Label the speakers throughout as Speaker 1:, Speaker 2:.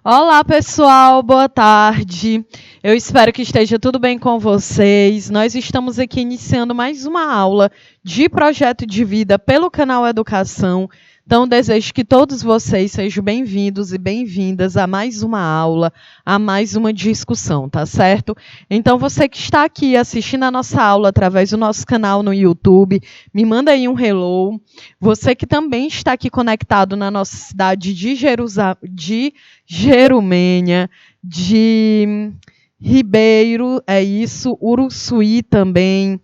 Speaker 1: Olá, pessoal, boa tarde. Eu espero que esteja tudo bem com vocês. Nós estamos aqui iniciando mais uma aula de projeto de vida pelo canal Educação. Então, desejo que todos vocês sejam bem-vindos e bem-vindas a mais uma aula, a mais uma discussão, tá certo? Então, você que está aqui assistindo a nossa aula através do nosso canal no YouTube, me manda aí um hello. Você que também está aqui conectado na nossa cidade de Jerumênia, de Ribeiro, é isso, Uruçuí também.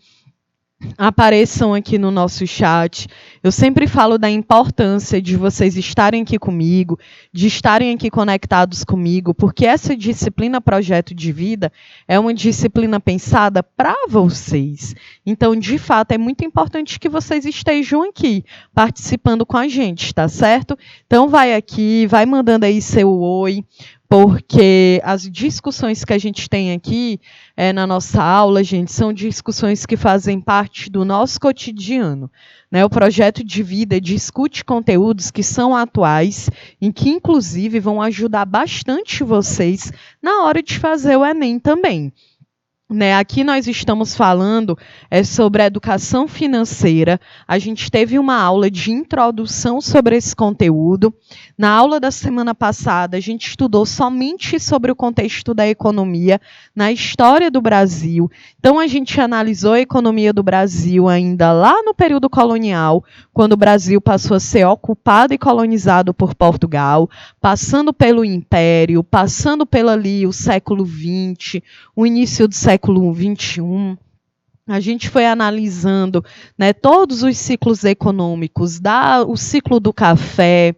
Speaker 1: Apareçam aqui no nosso chat. Eu sempre falo da importância de vocês estarem aqui comigo, de estarem aqui conectados comigo, porque essa disciplina Projeto de Vida é uma disciplina pensada para vocês. Então, de fato, é muito importante que vocês estejam aqui, participando com a gente, tá certo? Então, vai aqui, vai mandando aí seu oi, porque as discussões que a gente tem aqui na nossa aula, gente, são discussões que fazem parte do nosso cotidiano. Né? O projeto de vida discute conteúdos que são atuais e que, inclusive, vão ajudar bastante vocês na hora de fazer o Enem também. Né, aqui nós estamos falando sobre a educação financeira. A gente teve uma aula de introdução sobre esse conteúdo. Na aula da semana passada, a gente estudou somente sobre o contexto da economia na história do Brasil. Então, a gente analisou a economia do Brasil ainda lá no período colonial, quando o Brasil passou a ser ocupado e colonizado por Portugal, passando pelo Império, passando pelo ali o século XX, o início do século XXI, a gente foi analisando, né, todos os ciclos econômicos, o ciclo do café,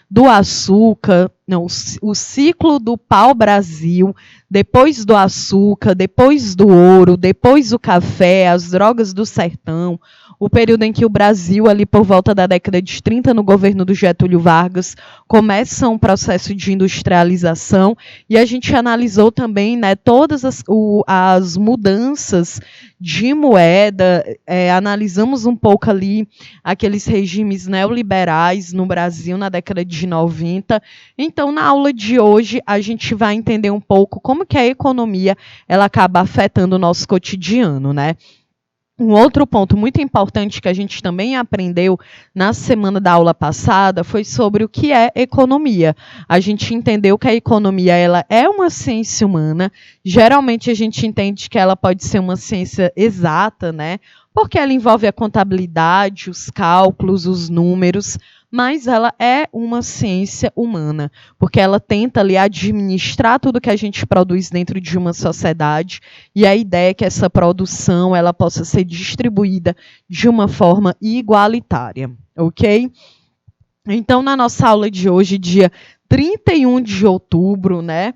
Speaker 1: do açúcar, não, o ciclo do pau-brasil, depois do açúcar, depois do ouro, depois do café, as drogas do sertão, o período em que o Brasil, ali por volta da década de 30, no governo do Getúlio Vargas, começa um processo de industrialização, e a gente analisou também, né, todas as mudanças de moeda, analisamos um pouco ali aqueles regimes neoliberais no Brasil na década de 90. Então, na aula de hoje, a gente vai entender um pouco como que a economia ela acaba afetando o nosso cotidiano, né? Um outro ponto muito importante que a gente também aprendeu na semana da aula passada foi sobre o que é economia. A gente entendeu que a economia ela é uma ciência humana. Geralmente a gente entende que ela pode ser uma ciência exata, né? Porque ela envolve a contabilidade, os cálculos, os números, mas ela é uma ciência humana, porque ela tenta ali administrar tudo que a gente produz dentro de uma sociedade, e a ideia é que essa produção ela possa ser distribuída de uma forma igualitária, ok? Então, na nossa aula de hoje, dia 31 de outubro, né?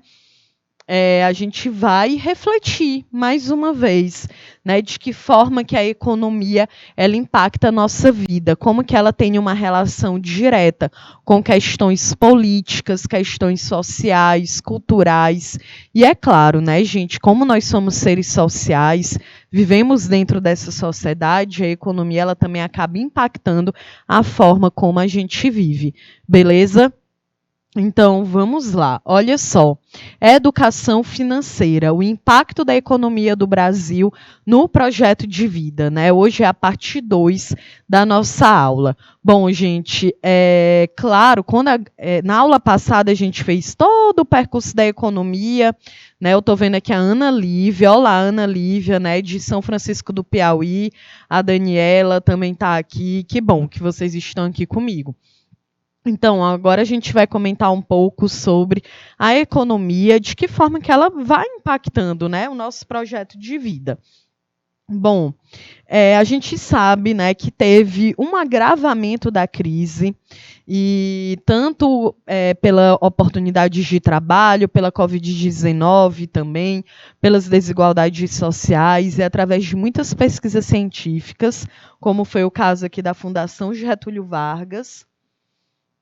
Speaker 1: A gente vai refletir mais uma vez, né, de que forma que a economia ela impacta a nossa vida, como que ela tem uma relação direta com questões políticas, questões sociais, culturais. E é claro, né, gente, como nós somos seres sociais, vivemos dentro dessa sociedade, a economia ela também acaba impactando a forma como a gente vive. Beleza? Então, vamos lá. Olha só. Educação financeira, o impacto da economia do Brasil no projeto de vida, né? Hoje é a parte 2 da nossa aula. Bom, gente, claro, na aula passada a gente fez todo o percurso da economia, né? Eu estou vendo aqui a Ana Lívia, olá, Ana Lívia, né? De São Francisco do Piauí, a Daniela também está aqui. Que bom que vocês estão aqui comigo. Então, agora a gente vai comentar um pouco sobre a economia, de que forma que ela vai impactando, né, o nosso projeto de vida. Bom, a gente sabe, né, que teve um agravamento da crise, e tanto pela oportunidade de trabalho, pela Covid-19 também, pelas desigualdades sociais, e através de muitas pesquisas científicas, como foi o caso aqui da Fundação Getúlio Vargas,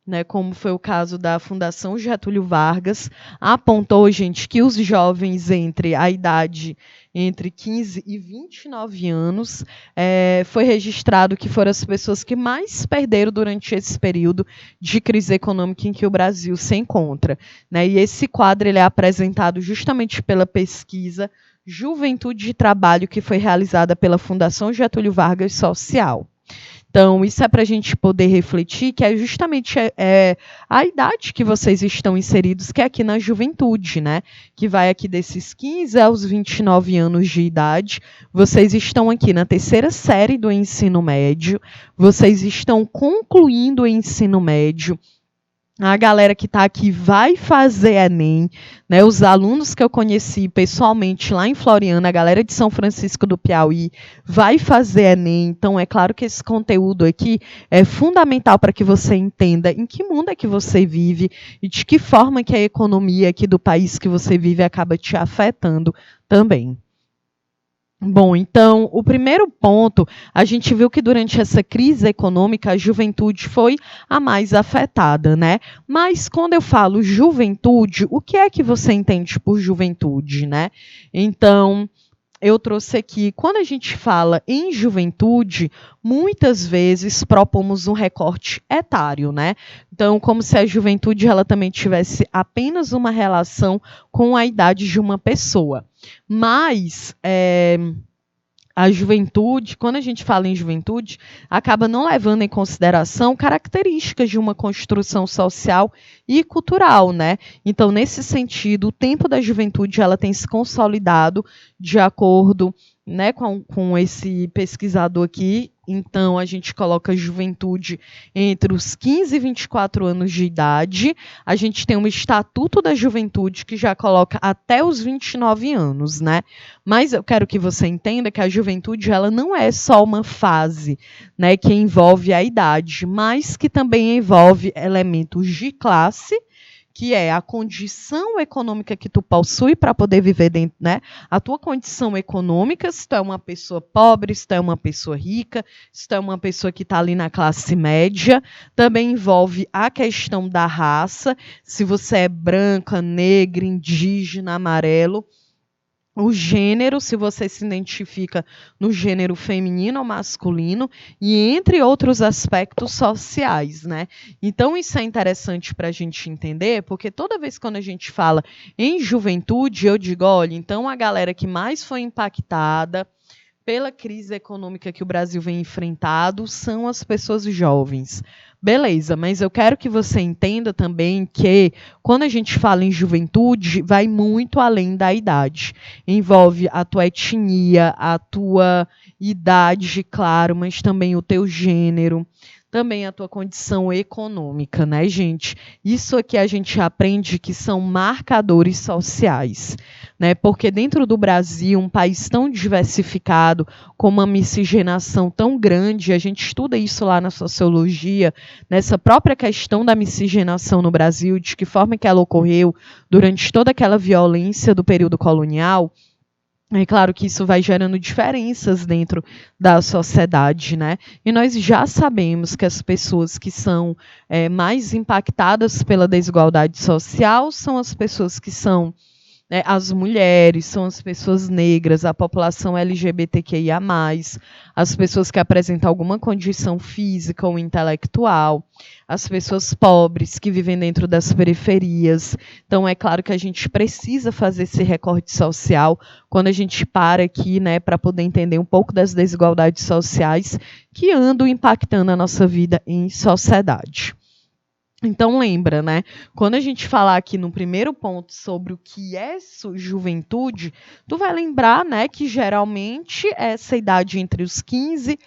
Speaker 1: né, como foi o caso da Fundação Getúlio Vargas, apontou, gente, que os jovens entre a idade entre 15 e 29 anos, foi registrado que foram as pessoas que mais perderam durante esse período de crise econômica em que o Brasil se encontra, né? E esse quadro ele é apresentado justamente pela pesquisa Juventude de Trabalho, que foi realizada pela Fundação Getúlio Vargas Social. Então, isso é para a gente poder refletir, que é justamente a idade que vocês estão inseridos, que é aqui na juventude, né? Que vai aqui desses 15 aos 29 anos de idade. Vocês estão aqui na terceira série do ensino médio, vocês estão concluindo o ensino médio. A galera que está aqui vai fazer Enem, né? Os alunos que eu conheci pessoalmente lá em Floriana, a galera de São Francisco do Piauí, vai fazer Enem. Então, é claro que esse conteúdo aqui é fundamental para que você entenda em que mundo é que você vive e de que forma que a economia aqui do país que você vive acaba te afetando também. Bom, então, o primeiro ponto, a gente viu que durante essa crise econômica a juventude foi a mais afetada, né? Mas quando eu falo juventude, o que é que você entende por juventude, né? Então, eu trouxe aqui, quando a gente fala em juventude, muitas vezes propomos um recorte etário, né? Então, como se a juventude ela também tivesse apenas uma relação com a idade de uma pessoa. Mas a juventude, quando a gente fala em juventude, acaba não levando em consideração características de uma construção social e cultural, né? Então, nesse sentido, o tempo da juventude ela tem se consolidado de acordo, né, com esse pesquisador aqui. Então, a gente coloca juventude entre os 15 e 24 anos de idade. A gente tem um Estatuto da Juventude que já coloca até os 29 anos, né? Mas eu quero que você entenda que a juventude ela não é só uma fase, né, que envolve a idade, mas que também envolve elementos de classe, que é a condição econômica que tu possui para poder viver dentro, né? A tua condição econômica, se tu é uma pessoa pobre, se tu é uma pessoa rica, se tu é uma pessoa que está ali na classe média, também envolve a questão da raça, se você é branca, negra, indígena, amarelo. O gênero, se você se identifica no gênero feminino ou masculino, e entre outros aspectos sociais, né? Então, isso é interessante para a gente entender, porque toda vez quando a gente fala em juventude, eu digo, olha, então a galera que mais foi impactada pela crise econômica que o Brasil vem enfrentado são as pessoas jovens. Beleza, mas eu quero que você entenda também que quando a gente fala em juventude, vai muito além da idade. Envolve a tua etnia, a tua idade, claro, mas também o teu gênero, também a tua condição econômica, né, gente? Isso aqui a gente aprende que são marcadores sociais, né? Porque dentro do Brasil, um país tão diversificado, com uma miscigenação tão grande, a gente estuda isso lá na sociologia, nessa própria questão da miscigenação no Brasil, de que forma que ela ocorreu durante toda aquela violência do período colonial. É claro que isso vai gerando diferenças dentro da sociedade, né? E nós já sabemos que as pessoas que são mais impactadas pela desigualdade social são as pessoas que são, né, as mulheres, são as pessoas negras, a população LGBTQIA+, as pessoas que apresentam alguma condição física ou intelectual, as pessoas pobres que vivem dentro das periferias. Então, é claro que a gente precisa fazer esse recorte social quando a gente para aqui, né, para poder entender um pouco das desigualdades sociais que andam impactando a nossa vida em sociedade. Então, lembra, né? Quando a gente falar aqui no primeiro ponto sobre o que é juventude, tu vai lembrar, né, que geralmente é essa idade entre os 15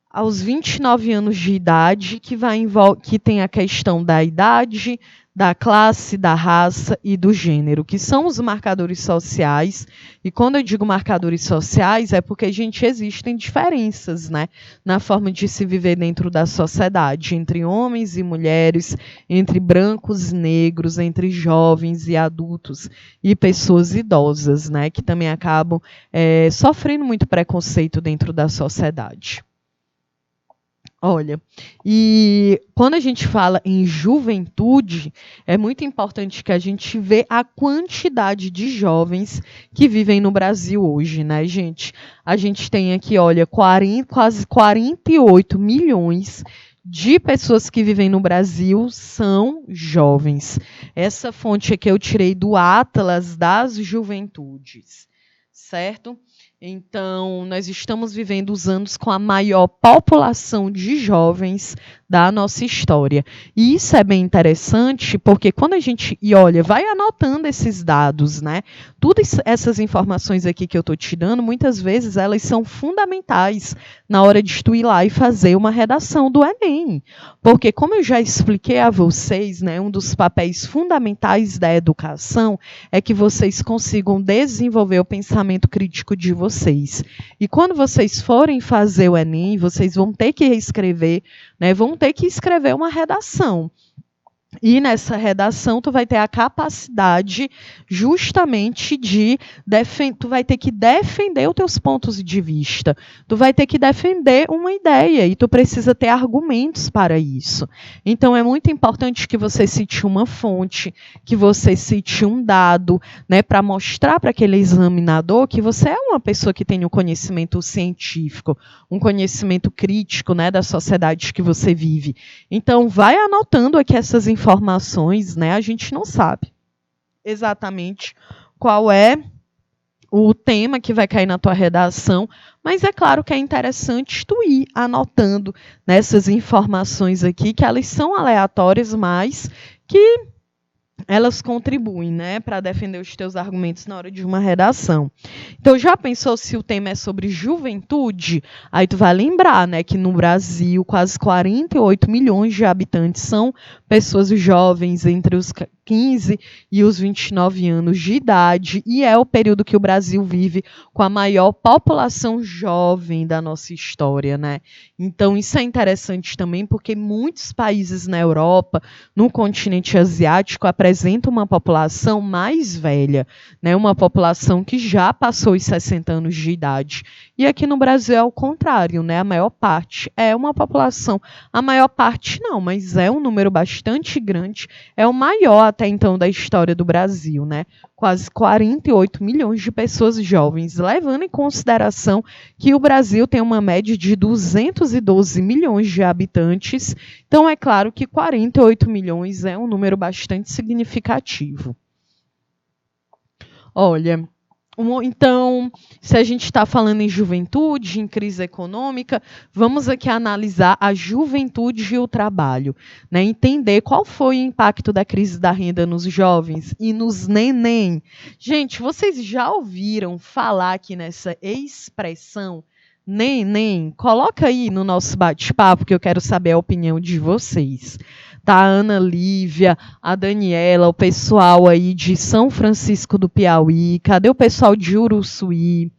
Speaker 1: aos 29 anos de idade, que tem a questão da idade, da classe, da raça e do gênero, que são os marcadores sociais. E quando eu digo marcadores sociais, é porque, gente, existem diferenças, né, na forma de se viver dentro da sociedade, entre homens e mulheres, entre brancos e negros, entre jovens e adultos e pessoas idosas, né, que também acabam sofrendo muito preconceito dentro da sociedade. Olha, e quando a gente fala em juventude, é muito importante que a gente vê a quantidade de jovens que vivem no Brasil hoje, né, gente? A gente tem aqui, olha, quase 48 milhões de pessoas que vivem no Brasil são jovens. Essa fonte aqui eu tirei do Atlas das Juventudes, certo? Então, nós estamos vivendo os anos com a maior população de jovens da nossa história. E isso é bem interessante, porque quando a gente, e olha, vai anotando esses dados, né? Todas essas informações aqui que eu estou te dando, muitas vezes elas são fundamentais na hora de tu ir lá e fazer uma redação do Enem. Porque, como eu já expliquei a vocês, né, um dos papéis fundamentais da educação é que vocês consigam desenvolver o pensamento crítico de vocês. E quando vocês forem fazer o Enem, vocês vão ter que reescrever, né, vão ter que escrever uma redação. E nessa redação, tu vai ter a capacidade justamente de tu vai ter que defender os teus pontos de vista. Tu vai ter que defender uma ideia e tu precisa ter argumentos para isso. Então é muito importante que você cite uma fonte, que você cite um dado, né, para mostrar para aquele examinador que você é uma pessoa que tem um conhecimento científico, um conhecimento crítico, né, da sociedade que você vive. Então vai anotando aqui essas informações, né? A gente não sabe exatamente qual é o tema que vai cair na tua redação, mas é claro que é interessante tu ir anotando nessas informações aqui, que elas são aleatórias, mas que elas contribuem, né, para defender os teus argumentos na hora de uma redação. Então, já pensou se o tema é sobre juventude? Aí tu vai lembrar, né, que no Brasil quase 48 milhões de habitantes são pessoas jovens entre os 15 e os 29 anos de idade, e é o período que o Brasil vive com a maior população jovem da nossa história, né? Então, isso é interessante também, porque muitos países na Europa, no continente asiático, apresentam uma população mais velha, né? Uma população que já passou os 60 anos de idade. E aqui no Brasil é o contrário, né? A maior parte é uma população, a maior parte não, mas é um número bastante grande, é o maior até então da história do Brasil, né? Quase 48 milhões de pessoas jovens, levando em consideração que o Brasil tem uma média de 212 milhões de habitantes, então é claro que 48 milhões é um número bastante significativo. Olha, então, se a gente está falando em juventude, em crise econômica, vamos aqui analisar a juventude e o trabalho, né? Entender qual foi o impacto da crise da renda nos jovens e nos neném. Gente, vocês já ouviram falar aqui nessa expressão neném? Coloca aí no nosso bate-papo que eu quero saber a opinião de vocês. Tá, a Ana Lívia, a Daniela, o pessoal aí de São Francisco do Piauí, cadê o pessoal de Uruçuí?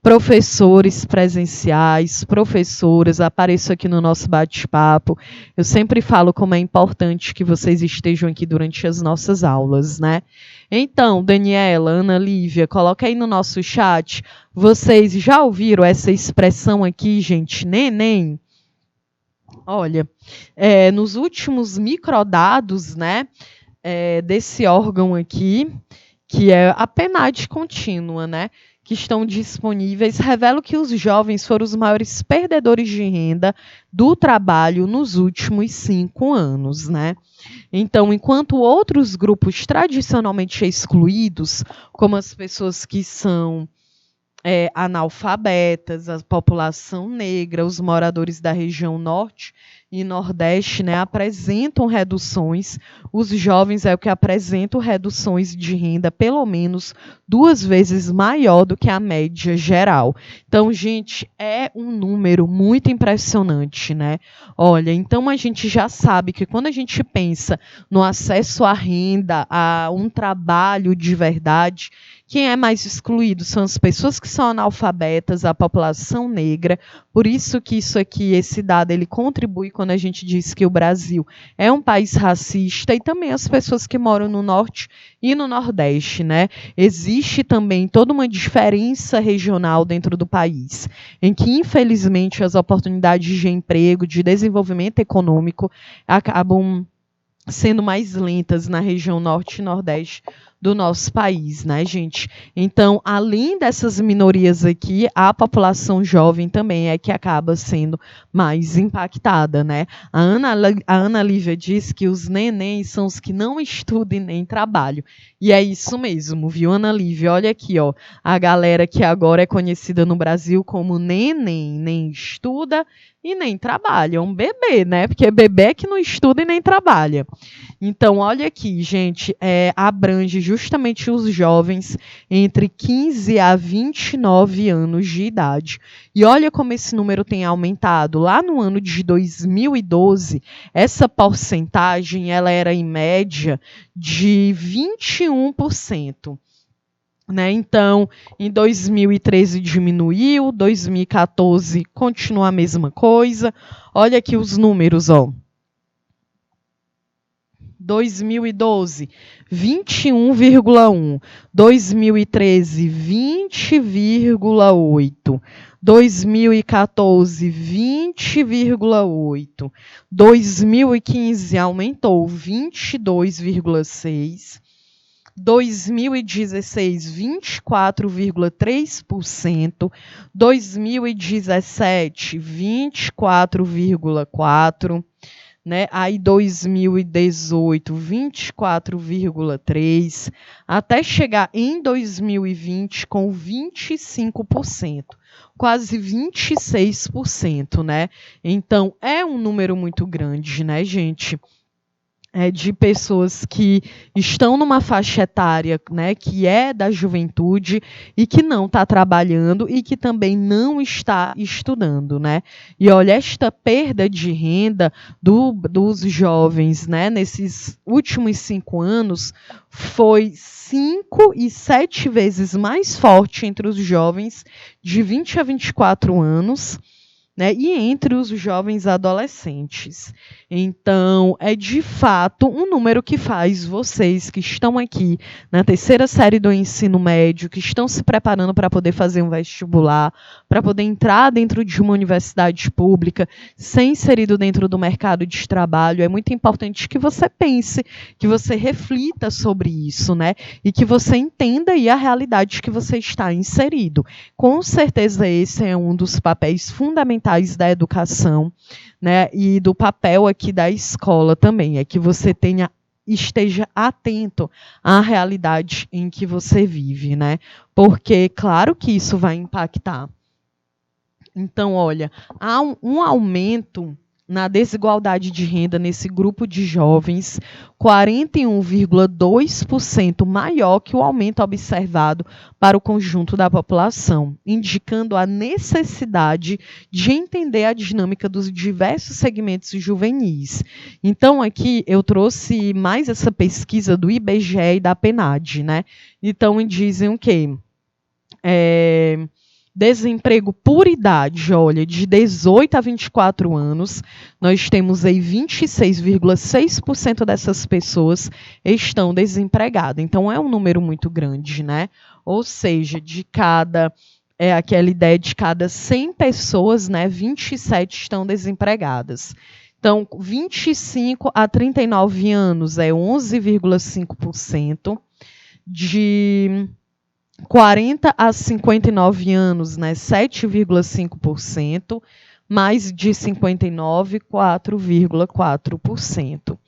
Speaker 1: Professores presenciais, professoras, apareçam aqui no nosso bate-papo. Eu sempre falo como é importante que vocês estejam aqui durante as nossas aulas, né? Então, Daniela, Ana Lívia, coloca aí no nosso chat. Vocês já ouviram essa expressão aqui, gente? Neném? Olha, nos últimos microdados, né, desse órgão aqui, que é a PNAD contínua, né, que estão disponíveis, revelam que os jovens foram os maiores perdedores de renda do trabalho nos últimos 5 anos, né? Então, enquanto outros grupos tradicionalmente excluídos, como as pessoas que são analfabetas, a população negra, os moradores da região norte e nordeste, né, apresentam reduções, os jovens é o que apresentam reduções de renda pelo menos 2 vezes maior do que a média geral. Então, gente, é um número muito impressionante, né? Olha, então a gente já sabe que quando a gente pensa no acesso à renda, a um trabalho de verdade, Quem é mais excluído são as pessoas que são analfabetas, a população negra. Por isso que isso aqui, esse dado, ele contribui quando a gente diz que o Brasil é um país racista, e também as pessoas que moram no Norte e no Nordeste, né? Existe também toda uma diferença regional dentro do país, em que, infelizmente, as oportunidades de emprego, de desenvolvimento econômico, acabam sendo mais lentas na região Norte e Nordeste do nosso país, né, gente? Então, além dessas minorias aqui, a população jovem também é que acaba sendo mais impactada, né? A Ana Lívia diz que os nenéns são os que não estudam e nem trabalham. E é isso mesmo, viu, Ana Lívia? Olha aqui, ó, a galera que agora é conhecida no Brasil como neném, nem estuda e nem trabalha. É um bebê, né? Porque bebê é que não estuda e nem trabalha. Então, olha aqui, gente, abrange justamente os jovens entre 15 a 29 anos de idade. E olha como esse número tem aumentado. Lá no ano de 2012, essa porcentagem ela era em média de 21%. Né? Então, em 2013 diminuiu, 2014 continua a mesma coisa. Olha aqui os números, ó. 2012, 21,1. 2013, 20,8. 2014, 20,8. 2015 aumentou 22,6. 2016, 24,3%. 2017, 24,4%. Né? Aí 2018, 24,3%, até chegar em 2020 com 25%, quase 26%, né? Então, é um número muito grande, né, gente? De pessoas que estão numa faixa etária, né, que é da juventude e que não está trabalhando e que também não está estudando, né? E olha, esta perda de renda dos jovens, né, nesses últimos 5 anos foi 5 e 7 vezes mais forte entre os jovens de 20 a 24 anos, né, e entre os jovens adolescentes. Então, é de fato um número que faz vocês que estão aqui na terceira série do ensino médio, que estão se preparando para poder fazer um vestibular, para poder entrar dentro de uma universidade pública, ser inserido dentro do mercado de trabalho, é muito importante que você pense, que você reflita sobre isso, né? E que você entenda aí a realidade que você está inserido. Com certeza esse é um dos papéis fundamentais da educação, né, e do papel aqui da escola também, é que você esteja atento à realidade em que você vive, né? Porque, claro que isso vai impactar. Então, olha, há um aumento na desigualdade de renda nesse grupo de jovens, 41,2% maior que o aumento observado para o conjunto da população, indicando a necessidade de entender a dinâmica dos diversos segmentos juvenis. Então, aqui eu trouxe mais essa pesquisa do IBGE e da PNAD, né? Então, dizem o quê? Desemprego por idade, olha, de 18 a 24 anos, nós temos aí 26,6% dessas pessoas estão desempregadas. Então, é um número muito grande, né? Ou seja, aquela ideia de cada 100 pessoas, né, 27 estão desempregadas. Então, 25 a 39 anos é 11,5%, de 40 a 59 anos, né, 7,5%, mais de 59, 4,4%.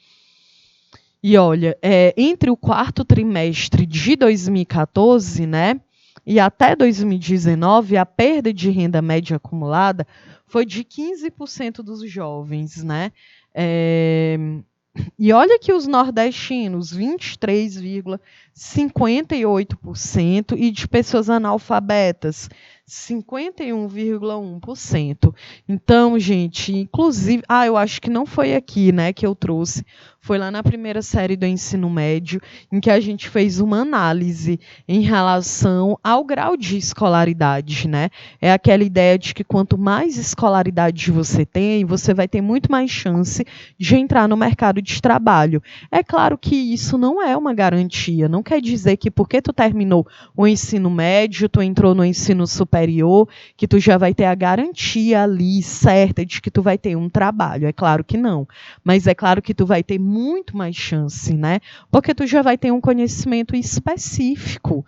Speaker 1: E olha, entre o quarto trimestre de 2014, né, e até 2019, a perda de renda média acumulada foi de 15% dos jovens, né? E olha que os nordestinos, 23,58%, e de pessoas analfabetas, 51,1%. Então, gente, inclusive, eu acho que não foi aqui, né, que eu trouxe, foi lá na primeira série do ensino médio, em que a gente fez uma análise em relação ao grau de escolaridade, né? É aquela ideia de que quanto mais escolaridade você tem, você vai ter muito mais chance de entrar no mercado de trabalho. É claro que isso não é uma garantia, não quer dizer que porque tu terminou o ensino médio, tu entrou no ensino superior, que tu já vai ter a garantia ali certa de que tu vai ter um trabalho. É claro que não, mas é claro que tu vai ter muito mais chance, né? Porque tu já vai ter um conhecimento específico.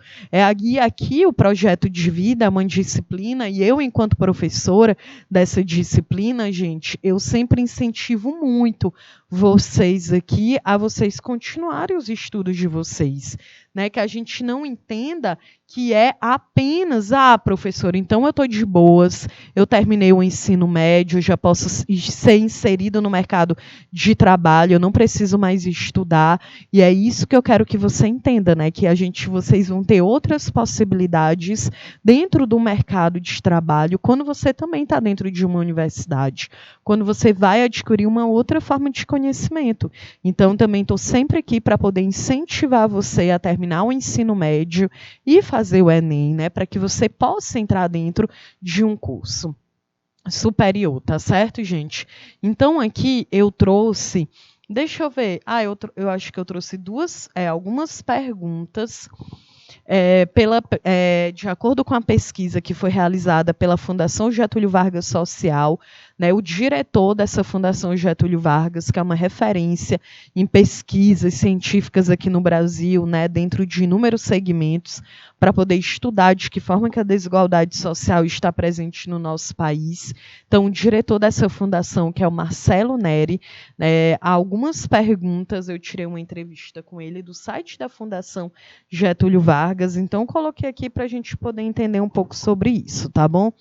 Speaker 1: Aqui o projeto de vida é uma disciplina e eu, enquanto professora dessa disciplina, gente, eu sempre incentivo muito vocês aqui a vocês continuarem os estudos de vocês, né? Que a gente não entenda que é apenas, professora, então eu estou de boas, eu terminei o ensino médio, já posso ser inserido no mercado de trabalho, eu não preciso mais estudar, e é isso que eu quero que você entenda, né? Que vocês vão ter outras possibilidades dentro do mercado de trabalho, quando você também está dentro de uma universidade, quando você vai adquirir uma outra forma de conhecimento. Então, também estou sempre aqui para poder incentivar você a terminar o ensino médio e fazer o Enem, né, para que você possa entrar dentro de um curso superior, tá certo, gente? Então, aqui eu trouxe, deixa eu ver, eu acho que eu trouxe algumas perguntas de acordo com a pesquisa que foi realizada pela Fundação Getúlio Vargas Social, né, o diretor dessa Fundação Getúlio Vargas, que é uma referência em pesquisas científicas aqui no Brasil, né, dentro de inúmeros segmentos, para poder estudar de que forma que a desigualdade social está presente no nosso país. Então, o diretor dessa fundação, que é o Marcelo Neri, há algumas perguntas, eu tirei uma entrevista com ele do site da Fundação Getúlio Vargas, então coloquei aqui para a gente poder entender um pouco sobre isso, tá bom?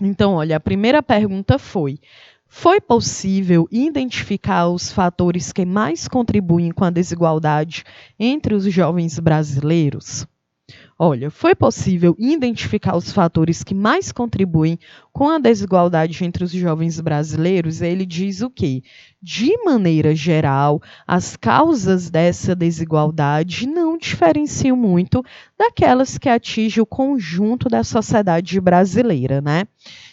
Speaker 1: Então, olha, a primeira pergunta foi possível identificar os fatores que mais contribuem com a desigualdade entre os jovens brasileiros? Olha, foi possível identificar os fatores que mais contribuem com a desigualdade entre os jovens brasileiros? Ele diz o quê? De maneira geral, as causas dessa desigualdade não diferenciam muito daquelas que atingem o conjunto da sociedade brasileira, né?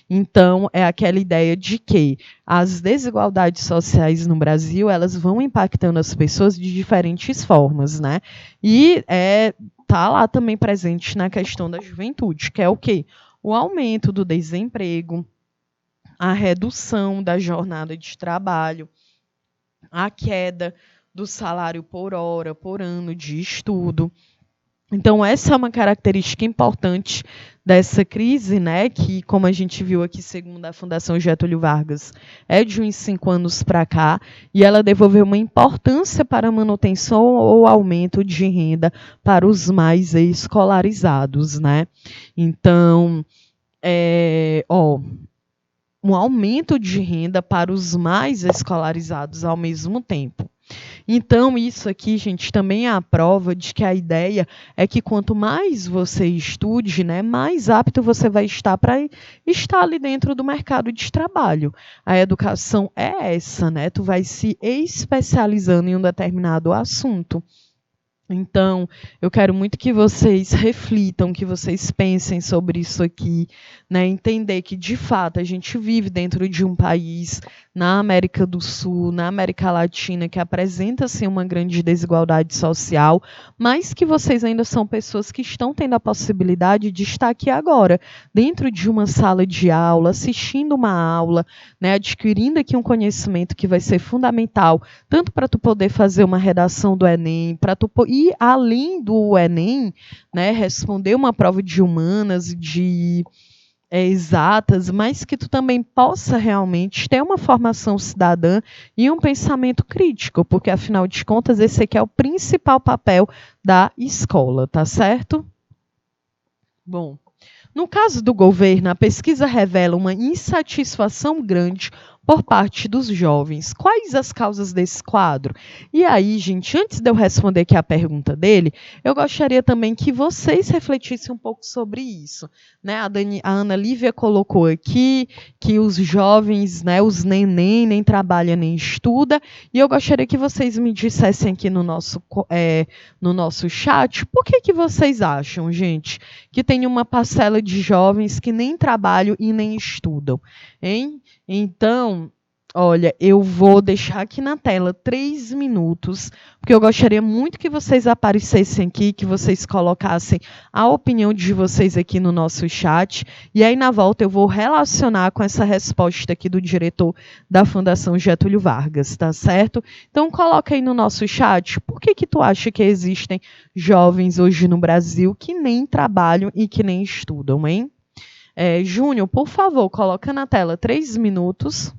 Speaker 1: Então, é aquela ideia de que as desigualdades sociais no Brasil, elas vão impactando as pessoas de diferentes formas, né? E está lá também presente na questão da juventude, que é o quê? O aumento do desemprego, a redução da jornada de trabalho, a queda do salário por hora, por ano de estudo. Então, essa é uma característica importante dessa crise, né, que, como a gente viu aqui, segundo a Fundação Getúlio Vargas, é de uns 5 anos para cá, e ela devolveu uma importância para a manutenção ou aumento de renda para os mais escolarizados, né? Então, um aumento de renda para os mais escolarizados ao mesmo tempo. Então, isso aqui, gente, também é a prova de que a ideia é que quanto mais você estude, né, mais apto você vai estar para estar ali dentro do mercado de trabalho. A educação é essa, né? Tu vai se especializando em um determinado assunto. Então, eu quero muito que vocês reflitam, que vocês pensem sobre isso aqui, né? Entender que, de fato, a gente vive dentro de um país, na América do Sul, na América Latina, que apresenta, assim, uma grande desigualdade social, mas que vocês ainda são pessoas que estão tendo a possibilidade de estar aqui agora, dentro de uma sala de aula, assistindo uma aula, né? Adquirindo aqui um conhecimento que vai ser fundamental, tanto para tu poder fazer uma redação do Enem, para tu e além do Enem, né, responder uma prova de humanas, de exatas, mas que tu também possa realmente ter uma formação cidadã e um pensamento crítico, porque afinal de contas esse aqui é o principal papel da escola, tá certo? Bom, no caso do governo, a pesquisa revela uma insatisfação grande por parte dos jovens. Quais as causas desse quadro? E aí, gente, antes de eu responder aqui a pergunta dele, eu gostaria também que vocês refletissem um pouco sobre isso, né? A Ana Lívia colocou aqui que os jovens, né, os neném, nem trabalha nem estuda, e eu gostaria que vocês me dissessem aqui no nosso chat, por que vocês acham, gente, que tem uma parcela de jovens que nem trabalham e nem estudam, hein? Então, olha, eu vou deixar aqui na tela 3 minutos, porque eu gostaria muito que vocês aparecessem aqui, que vocês colocassem a opinião de vocês aqui no nosso chat, e aí na volta eu vou relacionar com essa resposta aqui do diretor da Fundação Getúlio Vargas, tá certo? Então coloca aí no nosso chat, por que tu acha que existem jovens hoje no Brasil que nem trabalham e que nem estudam, hein? Júnior, por favor, coloca na tela 3 minutos.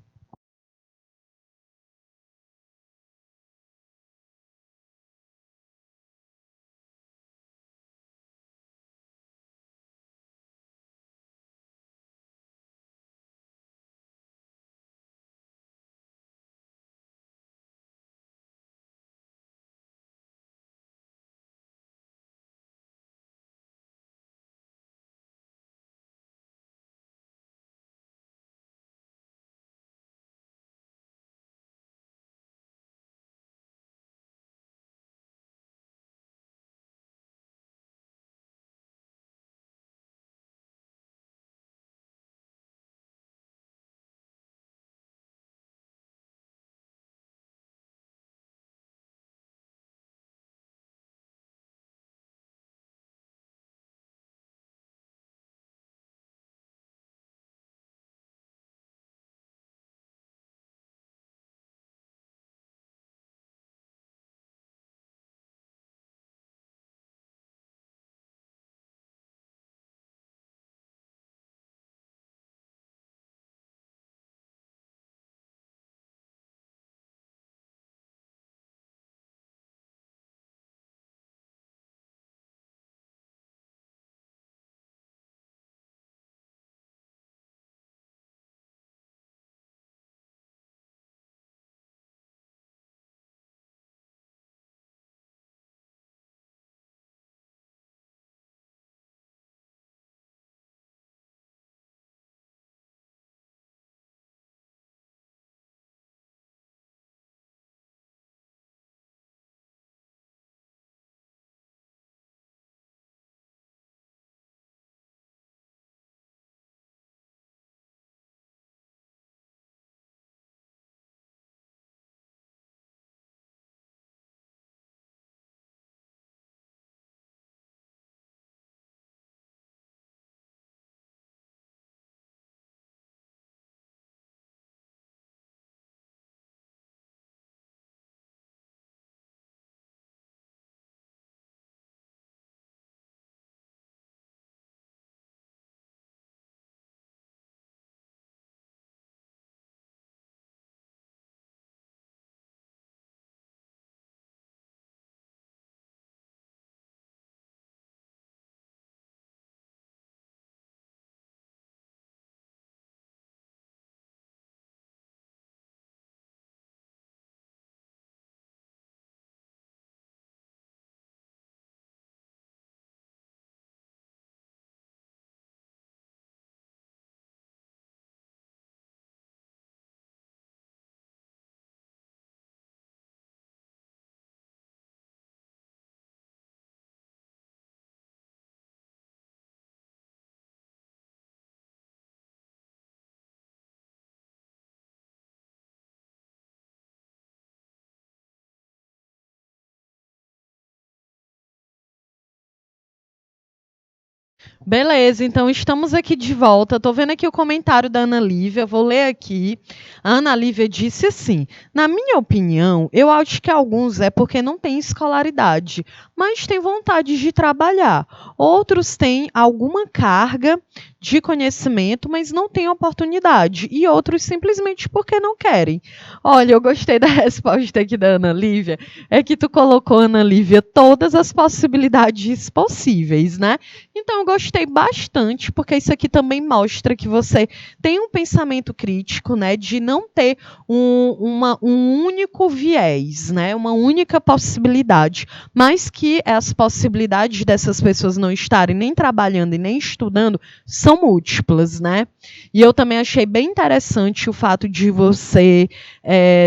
Speaker 1: Beleza, então estamos aqui de volta. Estou vendo aqui o comentário da Ana Lívia, vou ler aqui. A Ana Lívia disse assim: na minha opinião, eu acho que alguns é porque não têm escolaridade, mas têm vontade de trabalhar. Outros têm alguma carga de conhecimento, mas não têm oportunidade. E outros simplesmente porque não querem. Olha, eu gostei da resposta aqui da Ana Lívia. É que tu colocou, Ana Lívia, todas as possibilidades possíveis, né? Então, eu gostei bastante, porque isso aqui também mostra que você tem um pensamento crítico, né, de não ter um único viés, né, uma única possibilidade, mas que as possibilidades dessas pessoas não estarem nem trabalhando e nem estudando são múltiplas, né? E eu também achei bem interessante o fato de você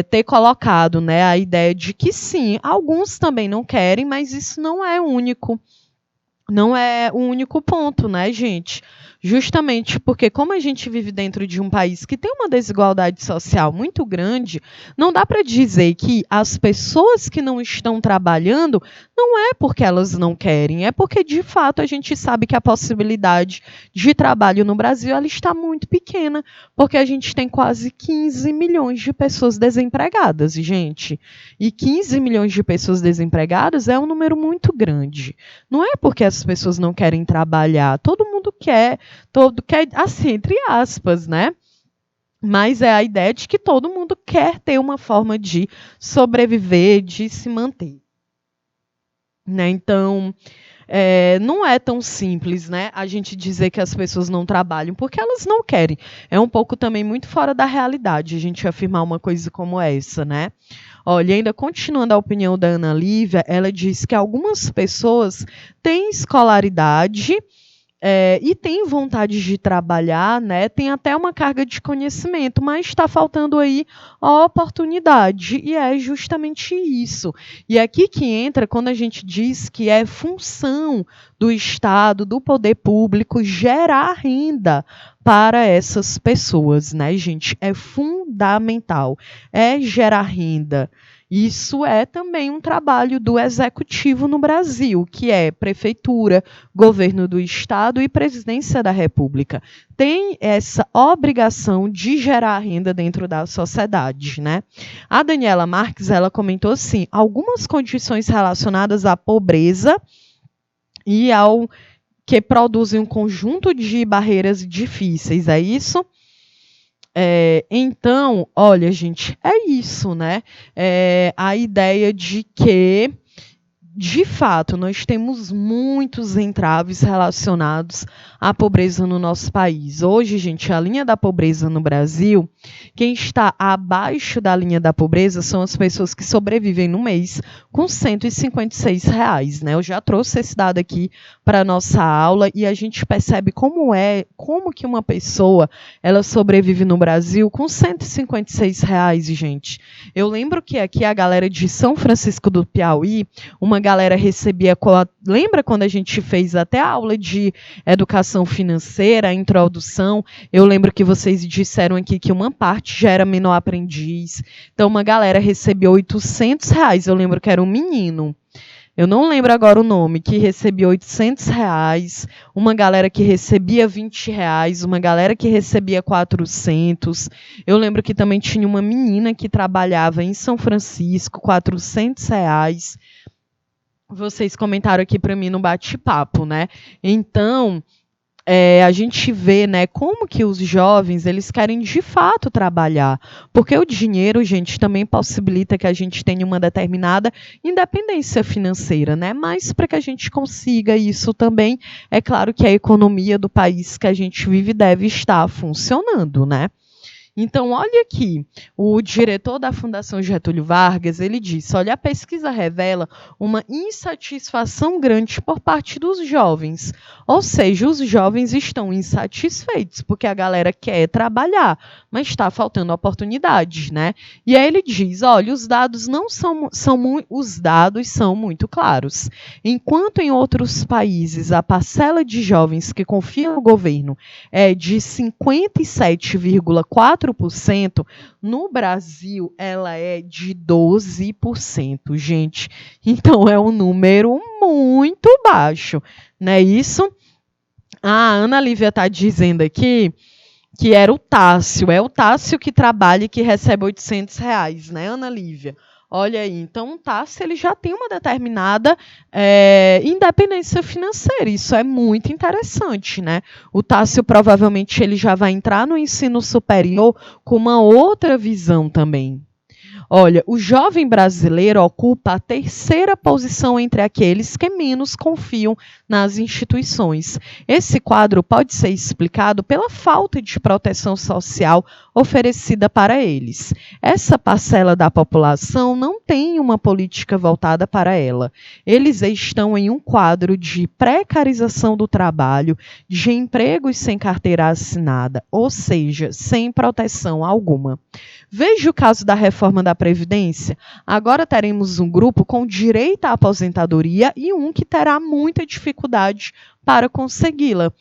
Speaker 1: ter colocado, né, a ideia de que sim, alguns também não querem, mas isso não é único. Não é o único ponto, né, gente? Justamente porque, como a gente vive dentro de um país que tem uma desigualdade social muito grande, não dá para dizer que as pessoas que não estão trabalhando não é porque elas não querem, é porque, de fato, a gente sabe que a possibilidade de trabalho no Brasil ela está muito pequena, porque a gente tem quase 15 milhões de pessoas desempregadas, gente. E 15 milhões de pessoas desempregadas é um número muito grande. Não é porque as pessoas não querem trabalhar, todo mundo quer, assim, entre aspas, né? Mas é a ideia de que todo mundo quer ter uma forma de sobreviver, de se manter. Né? Então, não é tão simples, né, a gente dizer que as pessoas não trabalham, porque elas não querem. É um pouco também muito fora da realidade a gente afirmar uma coisa como essa, né? Olha, ainda continuando a opinião da Ana Lívia, ela diz que algumas pessoas têm escolaridade e têm vontade de trabalhar, né? Tem até uma carga de conhecimento, mas está faltando aí a oportunidade, e é justamente isso. E aqui que entra quando a gente diz que é função do Estado, do poder público, gerar renda para essas pessoas, né, gente? É fundamental, é gerar renda. Isso é também um trabalho do executivo no Brasil, que é prefeitura, governo do estado e presidência da República. Tem essa obrigação de gerar renda dentro da sociedade, né? A Daniela Marques, ela comentou assim, algumas condições relacionadas à pobreza e ao que produzem um conjunto de barreiras difíceis, é isso? Então, olha, gente, é isso, né? A ideia de que, de fato, nós temos muitos entraves relacionados à pobreza no nosso país. Hoje, gente, a linha da pobreza no Brasil, quem está abaixo da linha da pobreza são as pessoas que sobrevivem no mês com R$ 156, né? Eu já trouxe esse dado aqui para a nossa aula e a gente percebe como que uma pessoa ela sobrevive no Brasil com R$ 156, gente. Eu lembro que aqui a galera de São Francisco do Piauí, uma galera recebia... Lembra quando a gente fez até a aula de educação financeira, a introdução? Eu lembro que vocês disseram aqui que uma parte já era menor aprendiz. Então, uma galera recebia R$ 800. Eu lembro que era um menino. Eu não lembro agora o nome, que recebia R$ 800, uma galera que recebia R$ 20, uma galera que recebia 400. Eu lembro que também tinha uma menina que trabalhava em São Francisco, R$ 400. Vocês comentaram aqui para mim no bate-papo, né? Então, a gente vê, né, como que os jovens eles querem de fato trabalhar, porque o dinheiro, gente, também possibilita que a gente tenha uma determinada independência financeira, né? Mas para que a gente consiga isso também, é claro que a economia do país que a gente vive deve estar funcionando, né? Então, olha aqui, o diretor da Fundação Getúlio Vargas, ele disse, olha, a pesquisa revela uma insatisfação grande por parte dos jovens. Ou seja, os jovens estão insatisfeitos, porque a galera quer trabalhar, mas está faltando oportunidades, né? E aí ele diz, olha, os dados são muito claros. Enquanto em outros países a parcela de jovens que confiam no governo é de 57,4%, no Brasil ela é de 12%, gente. Então é um número muito baixo, não é isso? A Ana Lívia está dizendo aqui que era o Tássio. É o Tássio que trabalha e que recebe R$ 800, né, Ana Lívia? Olha aí, então o Tássio ele já tem uma determinada independência financeira. Isso é muito interessante, né? O Tássio provavelmente ele já vai entrar no ensino superior com uma outra visão também. Olha, o jovem brasileiro ocupa a terceira posição entre aqueles que menos confiam nas instituições. Esse quadro pode ser explicado pela falta de proteção social oferecida para eles. Essa parcela da população não tem uma política voltada para ela. Eles estão em um quadro de precarização do trabalho, de empregos sem carteira assinada, ou seja, sem proteção alguma. Veja o caso da reforma da Previdência. Agora teremos um grupo com direito à aposentadoria e um que terá muita dificuldade para consegui-la.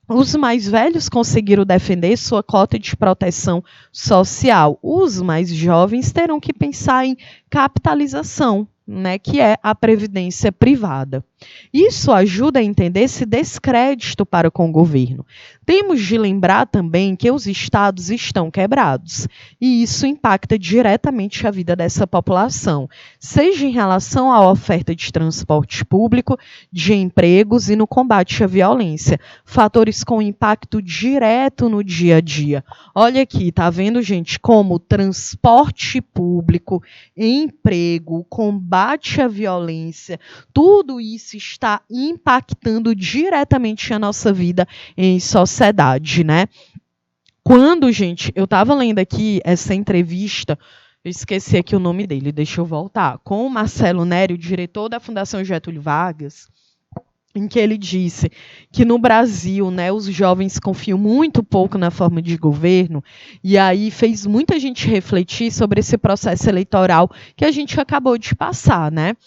Speaker 1: Os mais velhos conseguiram defender sua cota de proteção social. Os mais jovens terão que pensar em capitalização, né, que é a previdência privada. Isso ajuda a entender esse descrédito para com o governo. Temos de lembrar também que os estados estão quebrados, e isso impacta diretamente a vida dessa população, seja em relação à oferta de transporte público, de empregos e no combate à violência, fatores com impacto direto no dia a dia. Olha aqui, tá vendo, gente, como transporte público, emprego, combate à violência, tudo isso está impactando diretamente a nossa vida em sociedade, né? Quando, gente, eu estava lendo aqui essa entrevista, eu esqueci aqui o nome dele, deixa eu voltar, com o Marcelo Nery, o diretor da Fundação Getúlio Vargas, em que ele disse que no Brasil, né, os jovens confiam muito pouco na forma de governo, e aí fez muita gente refletir sobre esse processo eleitoral que a gente acabou de passar, né?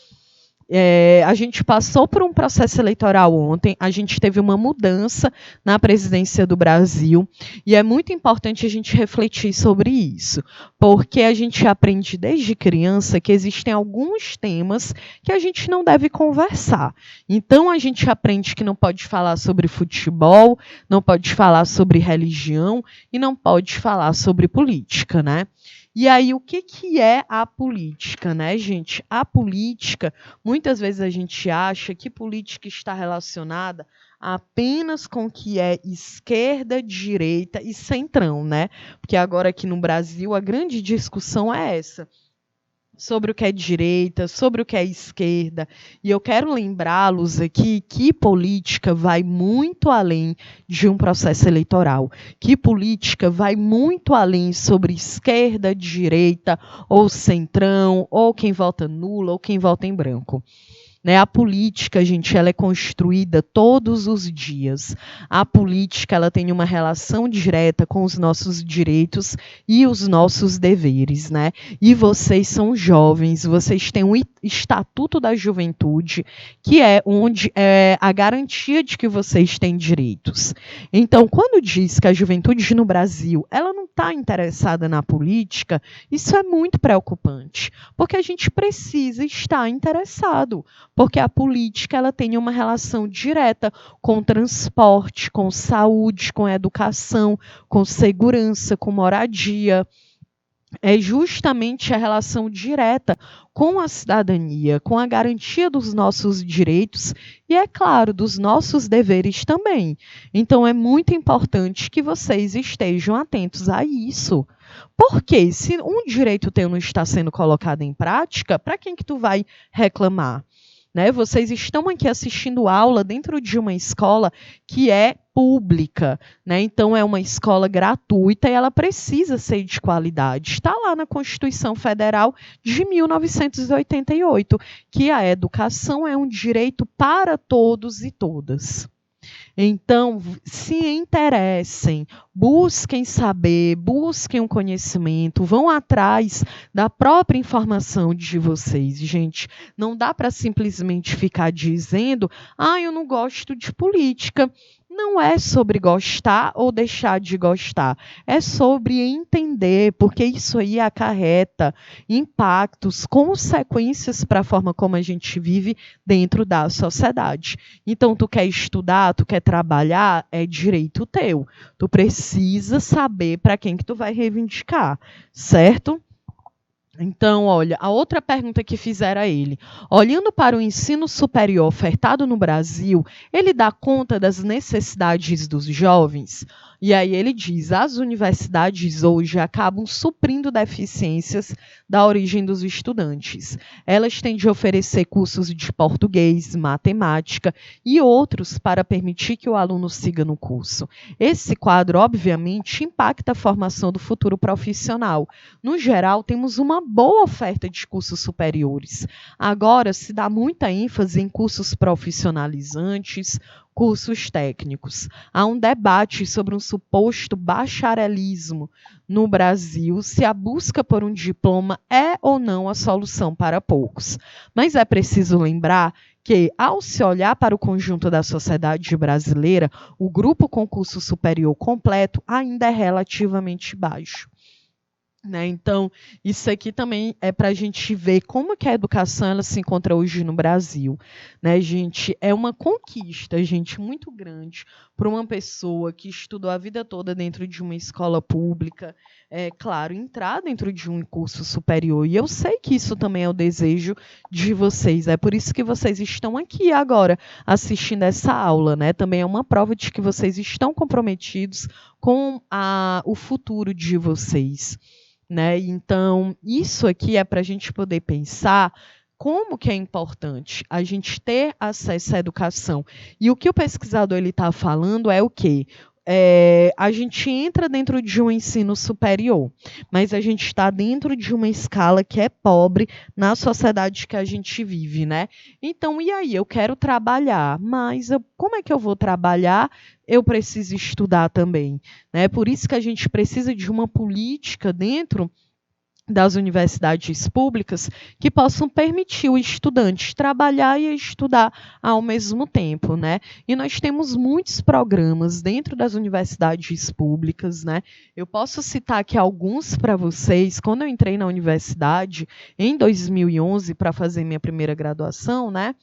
Speaker 1: A gente passou por um processo eleitoral ontem, a gente teve uma mudança na presidência do Brasil, e é muito importante a gente refletir sobre isso, porque a gente aprende desde criança que existem alguns temas que a gente não deve conversar. Então, a gente aprende que não pode falar sobre futebol, não pode falar sobre religião e não pode falar sobre política, né? E aí, o que é a política, né, gente? A política, muitas vezes a gente acha que política está relacionada apenas com o que é esquerda, direita e centrão, né? Porque agora aqui no Brasil a grande discussão é essa, sobre o que é direita, sobre o que é esquerda. E eu quero lembrá-los aqui que política vai muito além de um processo eleitoral, que política vai muito além sobre esquerda, direita, ou centrão, ou quem vota nulo, ou quem vota em branco. Né? A política, gente, ela é construída todos os dias. A política, ela tem uma relação direta com os nossos direitos e os nossos deveres, né? E vocês são jovens, vocês têm um Estatuto da Juventude, que é onde é a garantia de que vocês têm direitos. Então, quando diz que a juventude no Brasil, ela não está interessada na política, isso é muito preocupante, porque a gente precisa estar interessado, porque a política ela tem uma relação direta com transporte, com saúde, com educação, com segurança, com moradia. É justamente a relação direta com a cidadania, com a garantia dos nossos direitos e, é claro, dos nossos deveres também. Então, é muito importante que vocês estejam atentos a isso. Porque se um direito teu não está sendo colocado em prática, para quem que tu vai reclamar? Né? Vocês estão aqui assistindo aula dentro de uma escola que é pública, né? Então é uma escola gratuita e ela precisa ser de qualidade. Está lá na Constituição Federal de 1988, que a educação é um direito para todos e todas. Então, se interessem, busquem saber, busquem um conhecimento, vão atrás da própria informação de vocês. Gente, não dá para simplesmente ficar dizendo, eu não gosto de política. Não é sobre gostar ou deixar de gostar, é sobre entender, porque isso aí acarreta impactos, consequências para a forma como a gente vive dentro da sociedade. Então, tu quer estudar, tu quer trabalhar, é direito teu. Tu precisa saber para quem que tu vai reivindicar, certo? Então, olha, a outra pergunta que fizeram a ele: olhando para o ensino superior ofertado no Brasil, ele dá conta das necessidades dos jovens? E aí ele diz: as universidades hoje acabam suprindo deficiências da origem dos estudantes. Elas têm de oferecer cursos de português, matemática e outros para permitir que o aluno siga no curso. Esse quadro, obviamente, impacta a formação do futuro profissional. No geral, temos uma boa oferta de cursos superiores. Agora, se dá muita ênfase em cursos profissionalizantes, cursos técnicos. Há um debate sobre um suposto bacharelismo no Brasil, se a busca por um diploma é ou não a solução para poucos. Mas é preciso lembrar que, ao se olhar para o conjunto da sociedade brasileira, o grupo com curso superior completo ainda é relativamente baixo. Né? Então, isso aqui também é para a gente ver como que a educação ela se encontra hoje no Brasil. Né, gente? É uma conquista, gente, muito grande para uma pessoa que estudou a vida toda dentro de uma escola pública, claro, entrar dentro de um curso superior. E eu sei que isso também é o desejo de vocês. É por isso que vocês estão aqui agora assistindo essa aula. Né? Também é uma prova de que vocês estão comprometidos com o futuro de vocês. Né? Então, isso aqui é para a gente poder pensar como que é importante a gente ter acesso à educação. E o que o pesquisador está falando é o quê? A gente entra dentro de um ensino superior, mas a gente está dentro de uma escala que é pobre na sociedade que a gente vive, né? Então, e aí? Eu quero trabalhar, mas como é que eu vou trabalhar? Eu preciso estudar também, né? Por isso que a gente precisa de uma política dentro das universidades públicas que possam permitir o estudante trabalhar e estudar ao mesmo tempo, né? E nós temos muitos programas dentro das universidades públicas, né? Eu posso citar aqui alguns para vocês. Quando eu entrei na universidade em 2011 para fazer minha primeira graduação, né?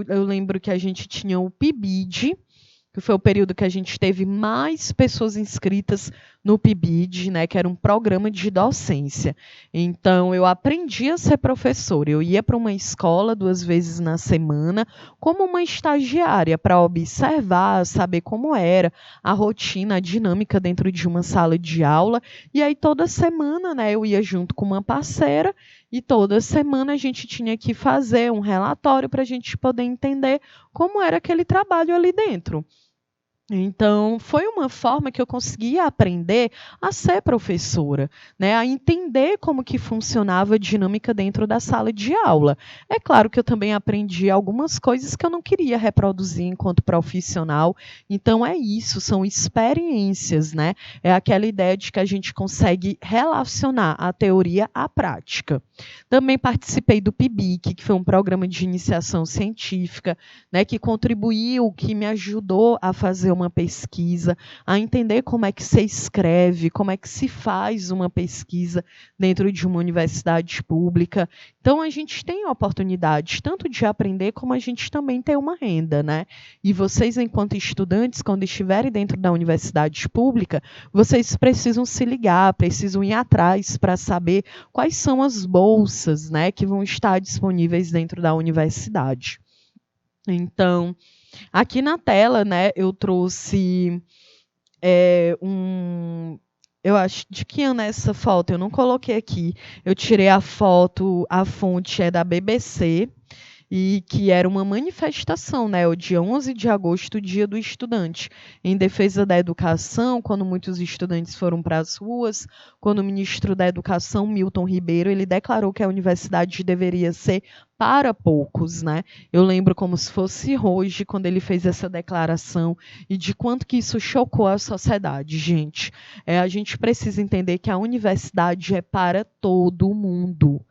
Speaker 1: Eu lembro que a gente tinha o PIBID, que foi o período que a gente teve mais pessoas inscritas no PIBID, né, que era um programa de docência. Então, eu aprendi a ser professora. Eu ia para uma escola 2 vezes na semana, como uma estagiária, para observar, saber como era a rotina, a dinâmica dentro de uma sala de aula. E aí, toda semana, né, eu ia junto com uma parceira, e toda semana a gente tinha que fazer um relatório para a gente poder entender como era aquele trabalho ali dentro. Então, foi uma forma que eu consegui aprender a ser professora, né, a entender como que funcionava a dinâmica dentro da sala de aula. É claro que eu também aprendi algumas coisas que eu não queria reproduzir enquanto profissional. Então, é isso, são experiências, né? É aquela ideia de que a gente consegue relacionar a teoria à prática. Também participei do PIBIC, que foi um programa de iniciação científica, né, que contribuiu, que me ajudou a fazer uma pesquisa, a entender como é que se escreve, como é que se faz uma pesquisa dentro de uma universidade pública. Então, a gente tem oportunidades tanto de aprender, como a gente também tem uma renda, né? E vocês, enquanto estudantes, quando estiverem dentro da universidade pública, vocês precisam se ligar, precisam ir atrás para saber quais são as bolsas, né, que vão estar disponíveis dentro da universidade. Então, aqui na tela, né, eu trouxe eu acho, de que ano é essa foto? Eu não coloquei aqui. Eu tirei a foto, a fonte é da BBC, e que era uma manifestação, né, o dia 11 de agosto, Dia do Estudante, em defesa da educação, quando muitos estudantes foram para as ruas, quando o ministro da Educação, Milton Ribeiro, ele declarou que a universidade deveria ser para poucos, né? Eu lembro como se fosse hoje, quando ele fez essa declaração, e de quanto que isso chocou a sociedade, gente. A gente precisa entender que a universidade é para todo mundo.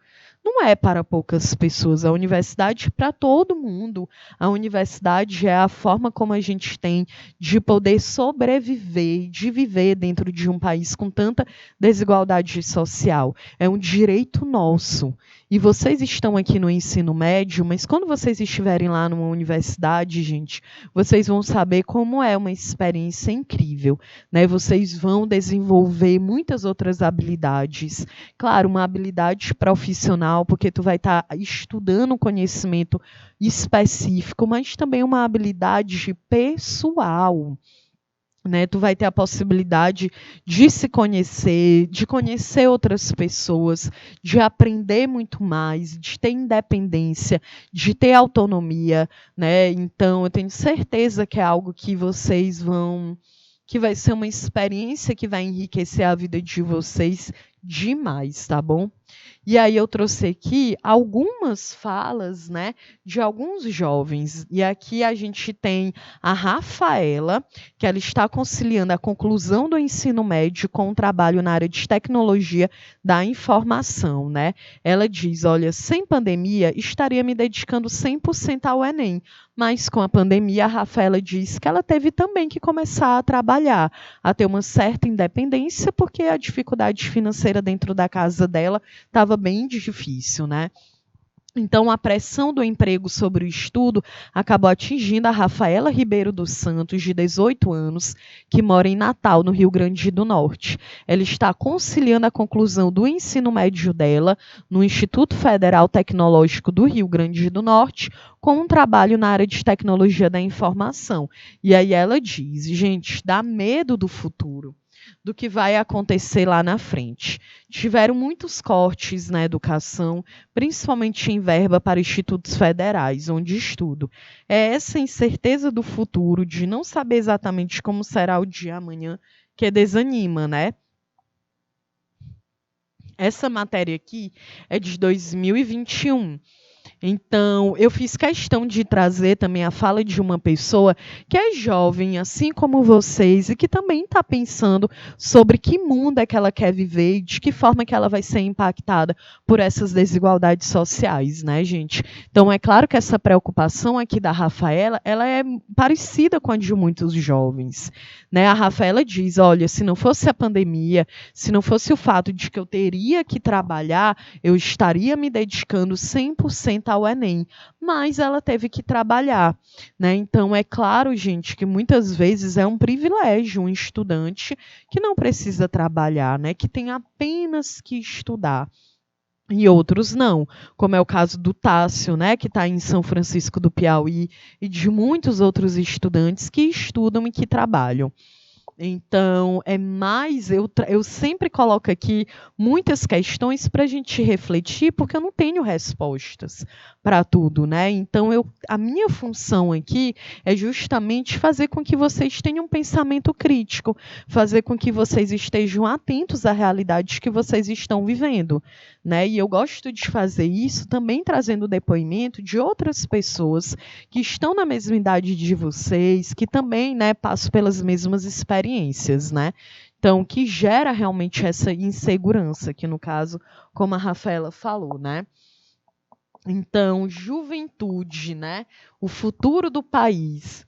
Speaker 1: não é para poucas pessoas. A universidade é para todo mundo. A universidade é a forma como a gente tem de poder sobreviver, de viver dentro de um país com tanta desigualdade social. É um direito nosso. E vocês estão aqui no ensino médio, mas quando vocês estiverem lá numa universidade, gente, vocês vão saber como é uma experiência incrível, né? Vocês vão desenvolver muitas outras habilidades. Claro, uma habilidade profissional, porque tu vai estar estudando conhecimento específico, mas também uma habilidade pessoal. Né, tu vai ter a possibilidade de se conhecer, de conhecer outras pessoas, de aprender muito mais, de ter independência, de ter autonomia, né? Então, eu tenho certeza que é algo que vocês vão, que vai ser uma experiência que vai enriquecer a vida de vocês demais, tá bom? E aí eu trouxe aqui algumas falas, né, de alguns jovens. E aqui a gente tem a Rafaela, que ela está conciliando a conclusão do ensino médio com o trabalho na área de tecnologia da informação, né? Ela diz, olha, sem pandemia, estaria me dedicando 100% ao Enem. Mas com a pandemia, a Rafaela diz que ela teve também que começar a trabalhar, a ter uma certa independência, porque a dificuldade financeira dentro da casa dela estava bem difícil, né? Então, a pressão do emprego sobre o estudo acabou atingindo a Rafaela Ribeiro dos Santos, de 18 anos, que mora em Natal, no Rio Grande do Norte. Ela está conciliando a conclusão do ensino médio dela no Instituto Federal Tecnológico do Rio Grande do Norte, com um trabalho na área de tecnologia da informação. E aí ela diz, gente, dá medo do futuro, do que vai acontecer lá na frente. Tiveram muitos cortes na educação, principalmente em verba para institutos federais, onde estudo. É essa incerteza do futuro, de não saber exatamente como será o dia amanhã, que desanima, né? Essa matéria aqui é de 2021. Então, eu fiz questão de trazer também a fala de uma pessoa que é jovem, assim como vocês, e que também está pensando sobre que mundo é que ela quer viver e de que forma que ela vai ser impactada por essas desigualdades sociais, né, gente? Então, é claro que essa preocupação aqui da Rafaela, ela é parecida com a de muitos jovens, né? A Rafaela diz, olha, se não fosse a pandemia, se não fosse o fato de que eu teria que trabalhar, eu estaria me dedicando 100% ao Enem, mas ela teve que trabalhar, né? Então, é claro, gente, que muitas vezes é um privilégio um estudante que não precisa trabalhar, né? Que tem apenas que estudar. E outros não, como é o caso do Tássio, né, que está em São Francisco do Piauí, e de muitos outros estudantes que estudam e que trabalham. Então, é mais. Eu sempre coloco aqui muitas questões para a gente refletir, porque eu não tenho respostas para tudo, né? Então, a minha função aqui é justamente fazer com que vocês tenham um pensamento crítico, fazer com que vocês estejam atentos à realidade que vocês estão vivendo, né? E eu gosto de fazer isso também trazendo depoimento de outras pessoas que estão na mesma idade de vocês, que também, né, passam pelas mesmas experiências, né? Então, que gera realmente essa insegurança, que no caso, como a Rafaela falou, né? Então, juventude, né? O futuro do país.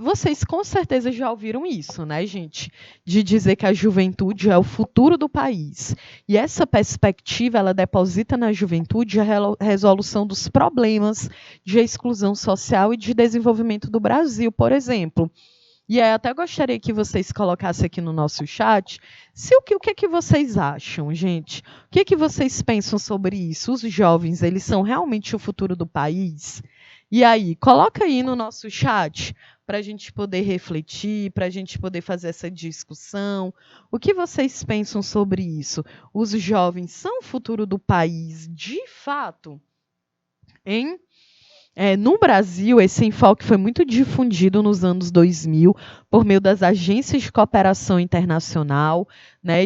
Speaker 1: Vocês com certeza já ouviram isso, né, gente? De dizer que a juventude é o futuro do país. E essa perspectiva, ela deposita na juventude a resolução dos problemas de exclusão social e de desenvolvimento do Brasil, por exemplo. E aí, até gostaria que vocês colocassem aqui no nosso chat o que é que vocês acham, gente? O que é que vocês pensam sobre isso? Os jovens, eles são realmente o futuro do país? E aí, coloca aí no nosso chat para a gente poder refletir, para a gente poder fazer essa discussão. O que vocês pensam sobre isso? Os jovens são o futuro do país de fato? Hein? No Brasil, esse enfoque foi muito difundido nos anos 2000 por meio das agências de cooperação internacional, né,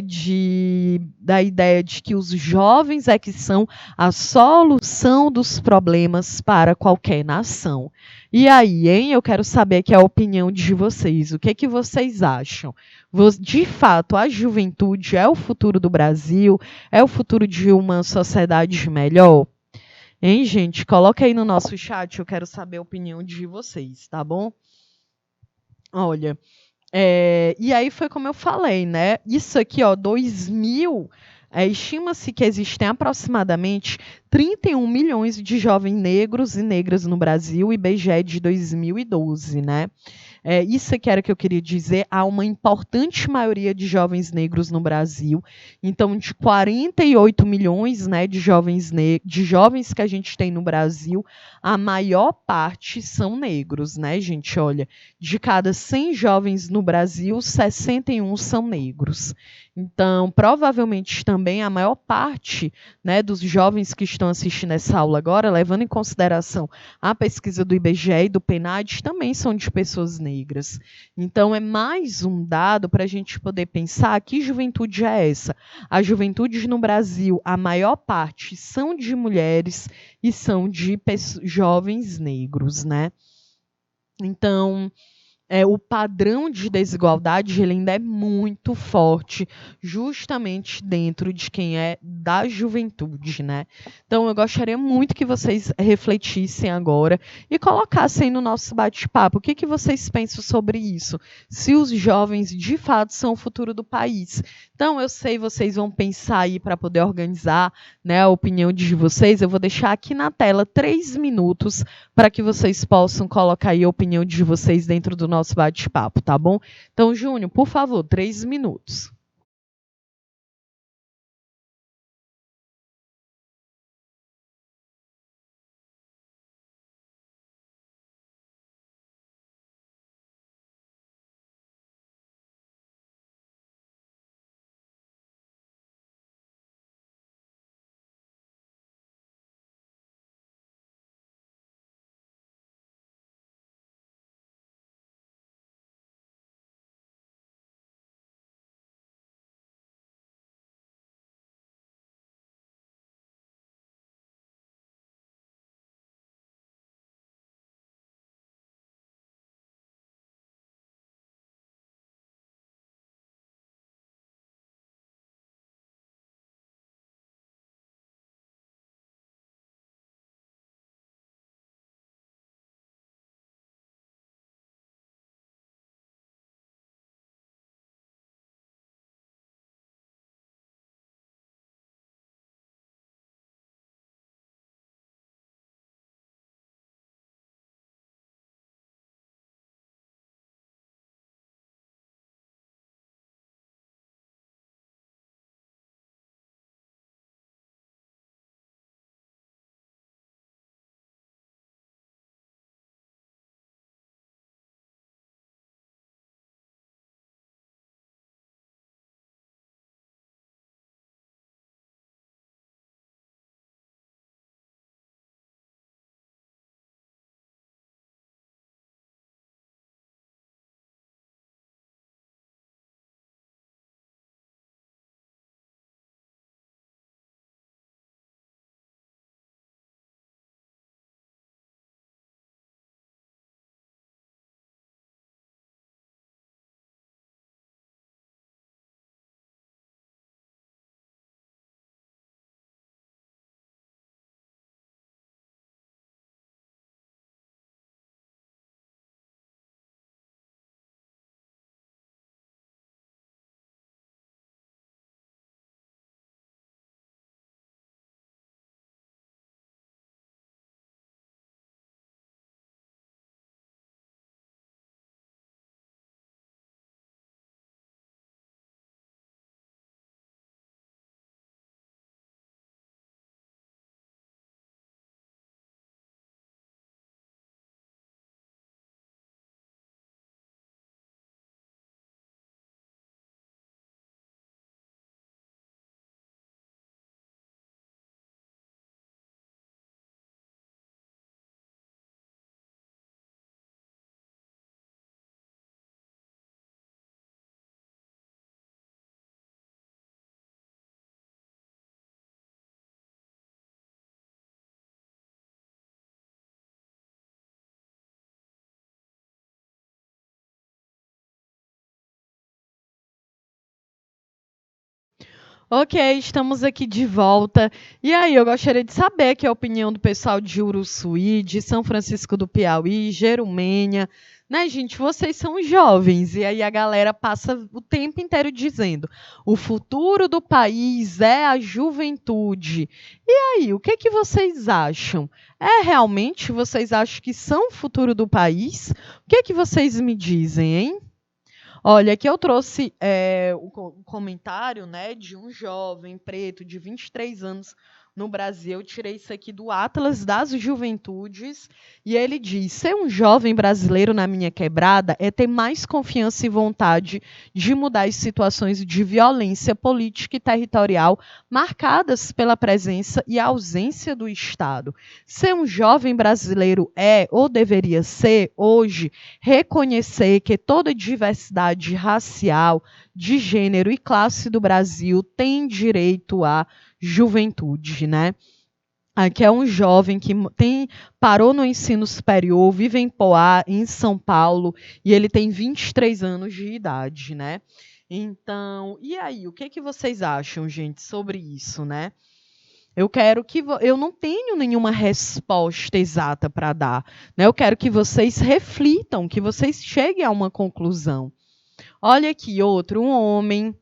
Speaker 1: da ideia de que os jovens é que são a solução dos problemas para qualquer nação. E aí, hein? Eu quero saber aqui a opinião de vocês. O que é que vocês acham? De fato, a juventude é o futuro do Brasil? É o futuro de uma sociedade melhor? Hein, gente? Coloca aí no nosso chat, eu quero saber a opinião de vocês, tá bom? Olha, e aí foi como eu falei, né? Isso aqui, ó, 2000, estima-se que existem aproximadamente 31 milhões de jovens negros e negras no Brasil, IBGE de 2012, né? Isso que era que eu queria dizer. Há uma importante maioria de jovens negros no Brasil. Então, de 48 milhões, né, de jovens que a gente tem no Brasil, a maior parte são negros, né, gente? Olha, de cada 100 jovens no Brasil, 61 são negros. Então, provavelmente também a maior parte, né, dos jovens que estão assistindo essa aula agora, levando em consideração a pesquisa do IBGE e do PNAD, também são de pessoas negras. Então, é mais um dado para a gente poder pensar que juventude é essa. A juventude no Brasil, a maior parte são de mulheres e são de jovens negros, né? Então, o padrão de desigualdade ele ainda é muito forte, justamente dentro de quem é da juventude, né? Então, eu gostaria muito que vocês refletissem agora e colocassem no nosso bate-papo o que, que vocês pensam sobre isso, se os jovens de fato são o futuro do país. Então, eu sei vocês vão pensar aí para poder organizar, né, a opinião de vocês. Eu vou deixar aqui na tela 3 minutos para que vocês possam colocar aí a opinião de vocês dentro do nosso bate-papo, tá bom? Então, Júnior, por favor, 3 minutos. Ok, estamos aqui de volta. E aí, eu gostaria de saber aqui a opinião do pessoal de Uruçuí, de São Francisco do Piauí, Jerumênia. Né, gente? Vocês são jovens. E aí a galera passa o tempo inteiro dizendo: o futuro do país é a juventude. E aí, o que que vocês acham? É realmente vocês acham que são o futuro do país? O que que vocês me dizem, hein? Olha, aqui eu trouxe o comentário, né, de um jovem preto de 23 anos no Brasil. Eu tirei isso aqui do Atlas das Juventudes. E ele diz: ser um jovem brasileiro na minha quebrada é ter mais confiança e vontade de mudar as situações de violência política e territorial marcadas pela presença e ausência do Estado. Ser um jovem brasileiro é, ou deveria ser, hoje, reconhecer que toda diversidade racial, de gênero e classe do Brasil tem direito à juventude, né? Aqui é um jovem que parou no ensino superior, vive em Poá, em São Paulo, e ele tem 23 anos de idade, né? Então, e aí, o que que vocês acham, gente, sobre isso, né? Eu quero que eu não tenho nenhuma resposta exata para dar, né? Eu quero que vocês reflitam, que vocês cheguem a uma conclusão. Olha aqui outro, um homem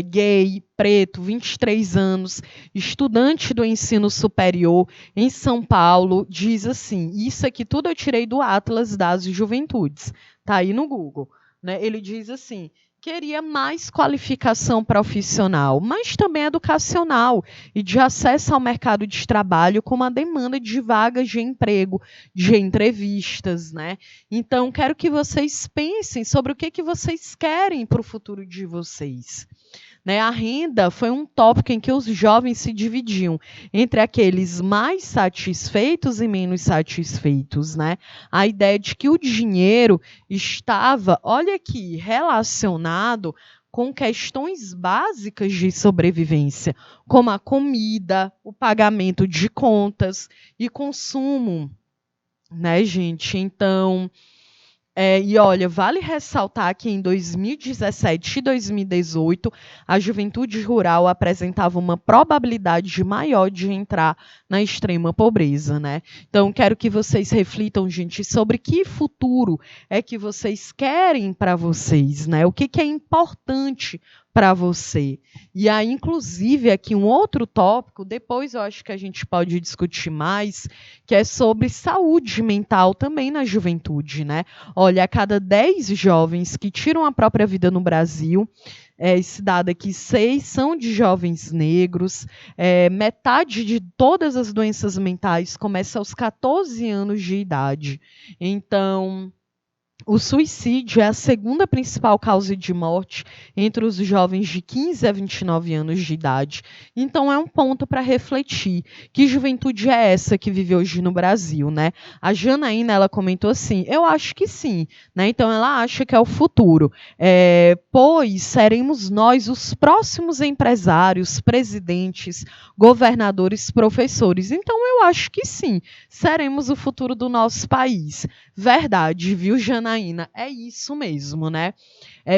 Speaker 1: gay, preto, 23 anos, estudante do ensino superior em São Paulo, diz assim: isso aqui tudo eu tirei do Atlas das Juventudes, tá aí no Google, né? Ele diz assim: queria mais qualificação profissional, mas também educacional e de acesso ao mercado de trabalho com uma demanda de vagas de emprego, de entrevistas, né? Então, quero que vocês pensem sobre o que, que vocês querem para o futuro de vocês. Né, a renda foi um tópico em que os jovens se dividiam entre aqueles mais satisfeitos e menos satisfeitos. Né? A ideia de que o dinheiro estava, olha aqui, relacionado com questões básicas de sobrevivência, como a comida, o pagamento de contas e consumo. Né, gente? Então, e olha, vale ressaltar que em 2017 e 2018, a juventude rural apresentava uma probabilidade maior de entrar na extrema pobreza, né? Então, quero que vocês reflitam, gente, sobre que futuro é que vocês querem para vocês, né? O que, que é importante para você. E aí, inclusive, aqui um outro tópico, depois eu acho que a gente pode discutir mais, que é sobre saúde mental também na juventude, né? Olha, a cada 10 jovens que tiram a própria vida no Brasil, esse dado aqui, 6 são de jovens negros, metade de todas as doenças mentais começa aos 14 anos de idade. Então, o suicídio é a segunda principal causa de morte entre os jovens de 15 a 29 anos de idade. Então, é um ponto para refletir. Que juventude é essa que vive hoje no Brasil, né? A Janaína, ela comentou assim, eu acho que sim. Né? Então, ela acha que é o futuro. Pois seremos nós os próximos empresários, presidentes, governadores, professores. Então, eu acho que sim. Seremos o futuro do nosso país. Verdade, viu, Janaína? É isso mesmo, né?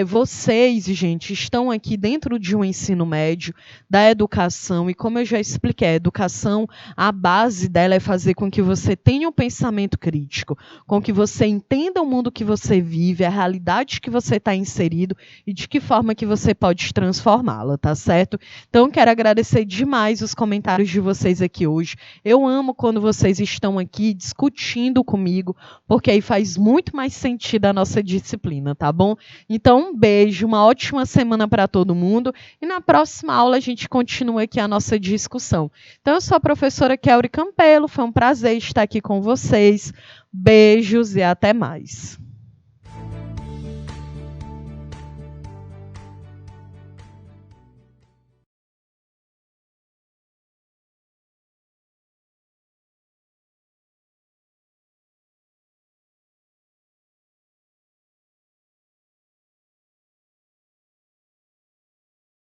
Speaker 1: Vocês, gente, estão aqui dentro de um ensino médio, da educação, e como eu já expliquei, a educação, a base dela é fazer com que você tenha um pensamento crítico, com que você entenda o mundo que você vive, a realidade que você está inserido e de que forma que você pode transformá-la, tá certo? Então, quero agradecer demais os comentários de vocês aqui hoje. Eu amo quando vocês estão aqui discutindo comigo, porque aí faz muito mais sentido a nossa disciplina, tá bom? Então, um beijo, uma ótima semana para todo mundo e na próxima aula a gente continua aqui a nossa discussão. Então, eu sou a professora Kelly Campelo, foi um prazer estar aqui com vocês. Beijos e até mais.